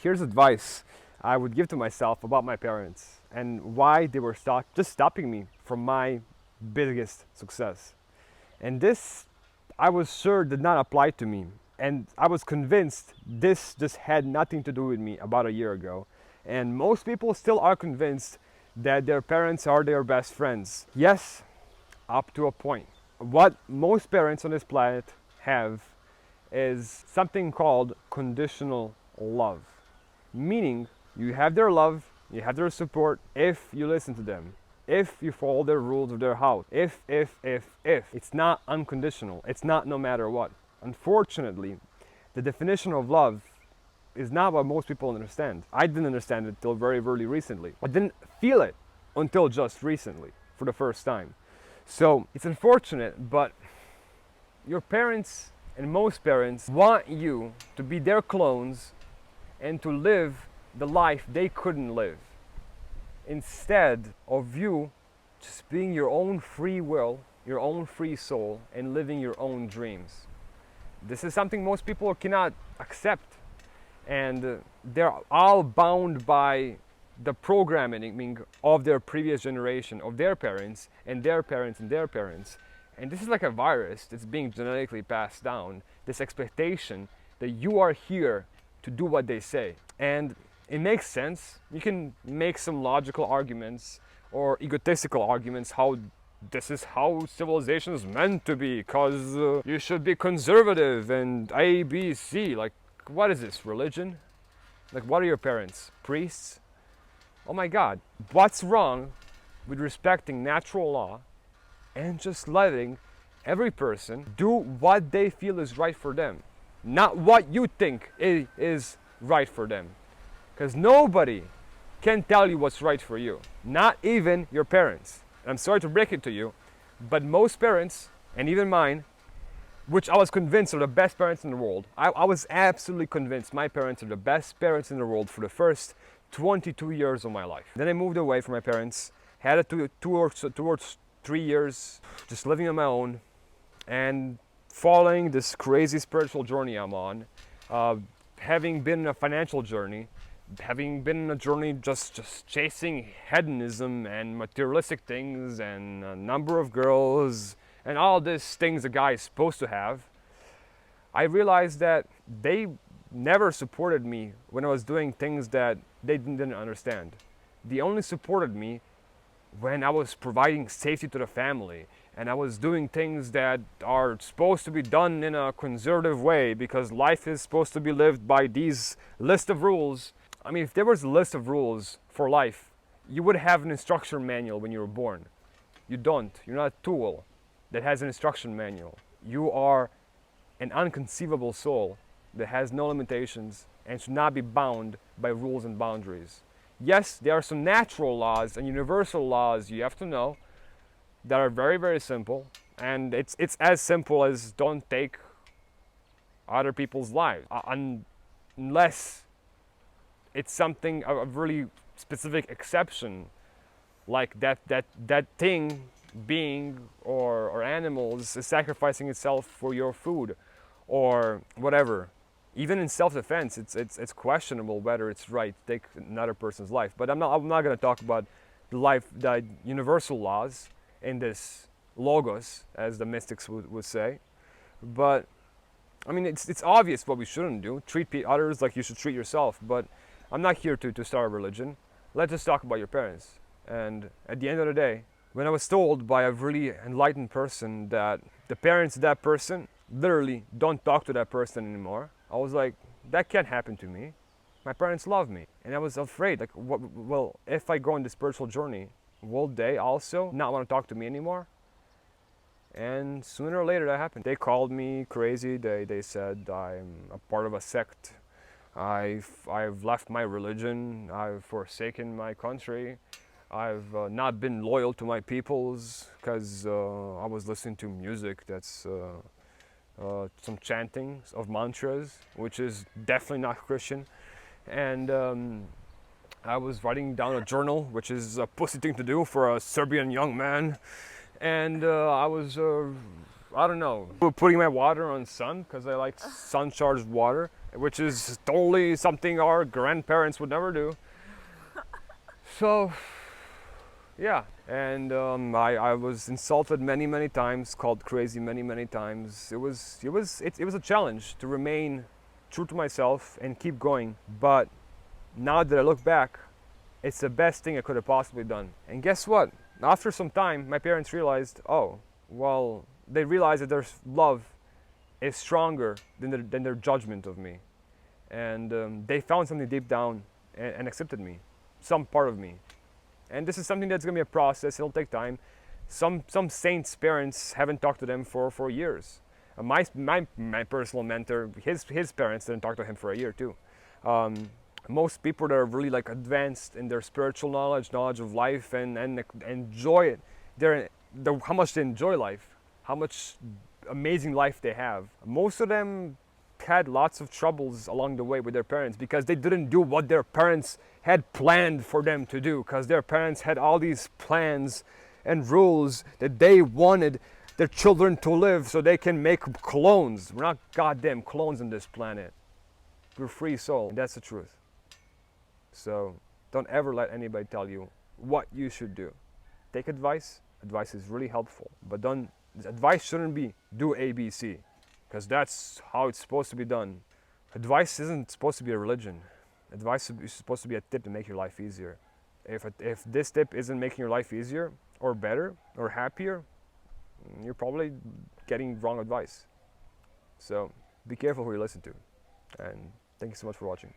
Here's advice I would give to myself about my parents and why they were just stopping me from my biggest success. And this, I was sure, did not apply to me. And I was convinced this just had nothing to do with me about a year ago. And most people still are convinced that their parents are their best friends. Yes, up to a point. What most parents on this planet have is something called conditional love. Meaning, you have their love, you have their support if you listen to them, if you follow their rules of their house, if. It's not unconditional, it's not no matter what. Unfortunately, the definition of love is not what most people understand. I didn't understand it until very, very recently. I didn't feel it until just recently, for the first time. So it's unfortunate, but your parents and most parents want you to be their clones and to live the life they couldn't live, instead of you just being your own free will, your own free soul, and living your own dreams. This is something most people cannot accept, and they're all bound by the programming of their previous generation, of their parents and their parents and their parents. And this is like a virus that's being genetically passed down, this expectation that you are here to do what they say. And it makes sense. You can make some logical arguments or egotistical arguments how this is how civilization is meant to be, because you should be conservative and A, B, C. Like, what is this, religion? Like, what are your parents? Priests? Oh my God. What's wrong with respecting natural law and just letting every person do what they feel is right for them, not what you think is right for them? Because nobody can tell you what's right for you, not even your parents. I'm sorry to break it to you, but most parents, and even mine, which I was convinced are the best parents in the world. I was absolutely convinced my parents are the best parents in the world for the first 22 years of my life. Then I moved away from my parents, had it towards 3 years, just living on my own and following this crazy spiritual journey I'm on, having been in a financial journey, having been in a journey just chasing hedonism and materialistic things and a number of girls and all these things a guy is supposed to have. I realized that they never supported me when I was doing things that they didn't understand. They only supported me when I was providing safety to the family and I was doing things that are supposed to be done in a conservative way because life is supposed to be lived by these list of rules. I mean, if there was a list of rules for life, you would have an instruction manual when you were born. You don't. You're not a tool that has an instruction manual. You are an unconceivable soul that has no limitations and should not be bound by rules and boundaries. Yes, there are some natural laws and universal laws you have to know that are very, very simple. And it's as simple as don't take other people's lives unless it's something, a really specific exception, like that thing, being or animals is sacrificing itself for your food or whatever. Even in self-defense, it's questionable whether it's right to take another person's life. But I'm not going to talk about the universal laws in this logos, as the mystics would say. But I mean, it's obvious what we shouldn't do. Treat others like you should treat yourself. But I'm not here to start a religion. Let's just talk about your parents. And at the end of the day, when I was told by a really enlightened person that the parents of that person literally don't talk to that person anymore, I was like, that can't happen to me. My parents love me. And I was afraid, like, well, if I go on this spiritual journey, will they also not want to talk to me anymore? And sooner or later that happened. They called me crazy. They said I'm a part of a sect. I've left my religion. I've forsaken my country. I've not been loyal to my peoples because I was listening to music that's some chanting of mantras, which is definitely not Christian. And I was writing down a journal, which is a pussy thing to do for a Serbian young man. And I was I don't know, putting my water on sun because I like sun charged water, which is totally something our grandparents would never do. So yeah, and I was insulted many times, called crazy many times. It was a challenge to remain true to myself and keep going. But now that I look back, it's the best thing I could have possibly done. And guess what? After some time, my parents realized, oh, well, they realized that their love is stronger than their judgment of me, and they found something deep down and accepted me, some part of me. And this is something that's gonna be a process. It'll take time. Some saints' parents haven't talked to them for years. My personal mentor, his parents didn't talk to him for a year too. Most people that are really like advanced in their spiritual knowledge of life and enjoy it, how much they enjoy life, how much amazing life they have. Most of them had lots of troubles along the way with their parents because they didn't do what their parents had planned for them to do, because their parents had all these plans and rules that they wanted their children to live so they can make clones. We're not goddamn clones on this planet. We're free soul. And that's the truth. So don't ever let anybody tell you what you should do. Take advice. Advice is really helpful, but advice shouldn't be do A, B, C, because that's how it's supposed to be done. Advice isn't supposed to be a religion. Advice is supposed to be a tip to make your life easier. If this tip isn't making your life easier or better or happier, you're probably getting wrong advice. So be careful who you listen to. And thank you so much for watching.